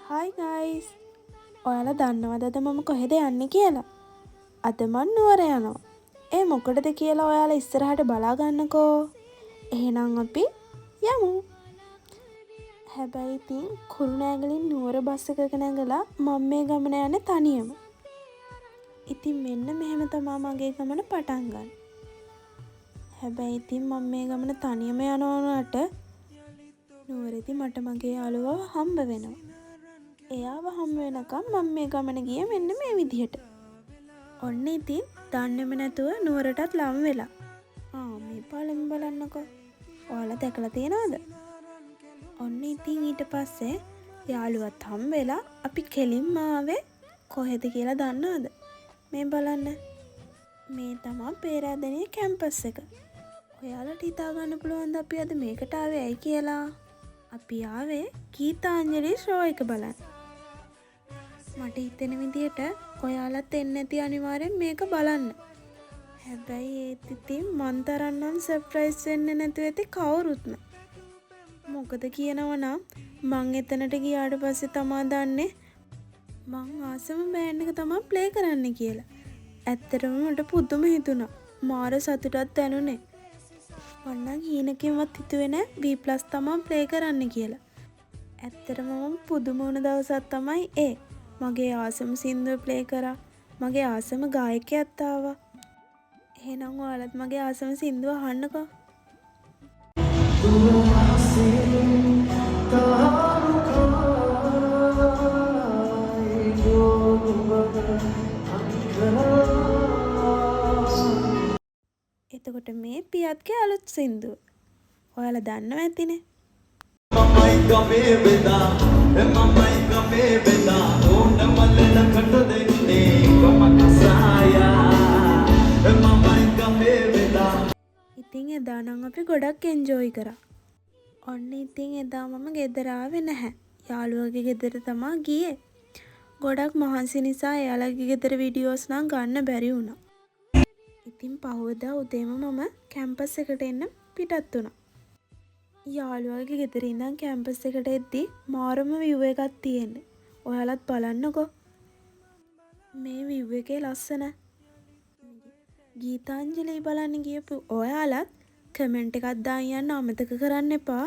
Hi guys! ඔයාලා දන්නවද අද මම කොහෙද යන්නේ කියලා? අද මං නුවර යනවා. ඒ මොකටද කියලා ඔයාලා ඉස්සරහට බලා ගන්නකෝ. එහෙනම් අපි යමු. හැබැයි ඉතින් කුරුණෑගලින් නුවර බස් එකක නැගලා මම මේ ගමන යන්නේ තනියම. ඉතින් මෙන්න මෙහෙම තමයි මගේ ගමන පටන් ගන්න. හැබැයි ඉතින් මම මේ ගමන තනියම යනවා වුණාට නුවරදී මට මගේ යාළුවව හම්බ වෙනවා. එයාව හම්බ වෙනකම් මම මේ ගමන ගියේ මෙන්න මේ විදිහට. ඔන්න ඉතින් දන්නේම නැතුව නුවරටත් ලම් වෙලා. මේ පාලම බලන්නකෝ. ඔයාලා දැකලා තියෙනවද? ඔන්න ඉතින් ඊට පස්සේ යාළුවත් හම්බ වෙලා අපි කෙලින්ම ආවේ කොහෙද කියලා දන්නවද? මේ බලන්න. මේ තමයි පේරාදෙණිය කැම්පස් එක. ඔයාලට හිතා ගන්න පුළුවන්ද අපි අද මේකට ආවේ ඇයි කියලා? අපි ආවේ ගීතාංජලි ෂෝ එක බලන්න. මට හිතෙන විදියට ඔයාලත් එන්න ඇති අනිවාර්යෙන් මේක බලන්න. හැබැයි ඒත් ඉතින් මන් තරම් නම් සර්ප්‍රයිස් වෙන්නේ නැතුව ඇති කවුරුත්ම. මොකද කියනවනම් මං එතනට ගියාට පස්සේ තමා දන්නේ මං ආසම බෑන්ඩ් එක තමා ප්ලේ කරන්න කියලා. ඇත්තටම මට පුදුම හිතුණා. මාර සතුටක් දැනුනේ. මන්නම් හීනකින්වත් හිතුවේ නෑ B+ තමා ප්ලේ කරන්න කියලා. ඇත්තටම මම පුදුම වුණ දවසක් තමයි ඒ. මගේ ආසම සින්දුව ප්ලේ කරා. මගේ ආසම ගායකයාත් ආවා. එහෙනම් ඔයාලත් මගේ ආසම සින්දුව අහන්නකෝ. එතකොට මේ පියත්ගේ අලුත් සින්දුව. ඔයාලා දන්නව ඇතිනේ. Mamãe gambe beda, mamãe gambe beda, onda malena katade ne kama kasaya, mamãe gambe beda. ඉතින් එදා නම් අපි ගොඩක් එන්ජොයි කරා. ඔන්න ඉතින් එදා මම ගෙදර ආවේ නැහැ. යාළුවගේ ගෙදර තමා ගියේ. ගොඩක් මහන්සි නිසා එයාලගේ ගෙදර වීඩියෝස් නම් ගන්න බැරි වුණා. ඉතින් පහුවදා උදේම මම කැම්පස් එකට එන්න පිටත් වුණා. යාළුවගේ ගෙදර ඉඳන් කැම්පස් එකට එද්දි මාරම view එකක් තියෙන්නේ. ඔයාලත් බලන්නකෝ. මේ view එකේ ලස්සන. ගීතාංජලි බලන්න ගියපු ඔයාලත් කමෙන්ට් එකක් දාන්න යන්න අමතක කරන්න එපා.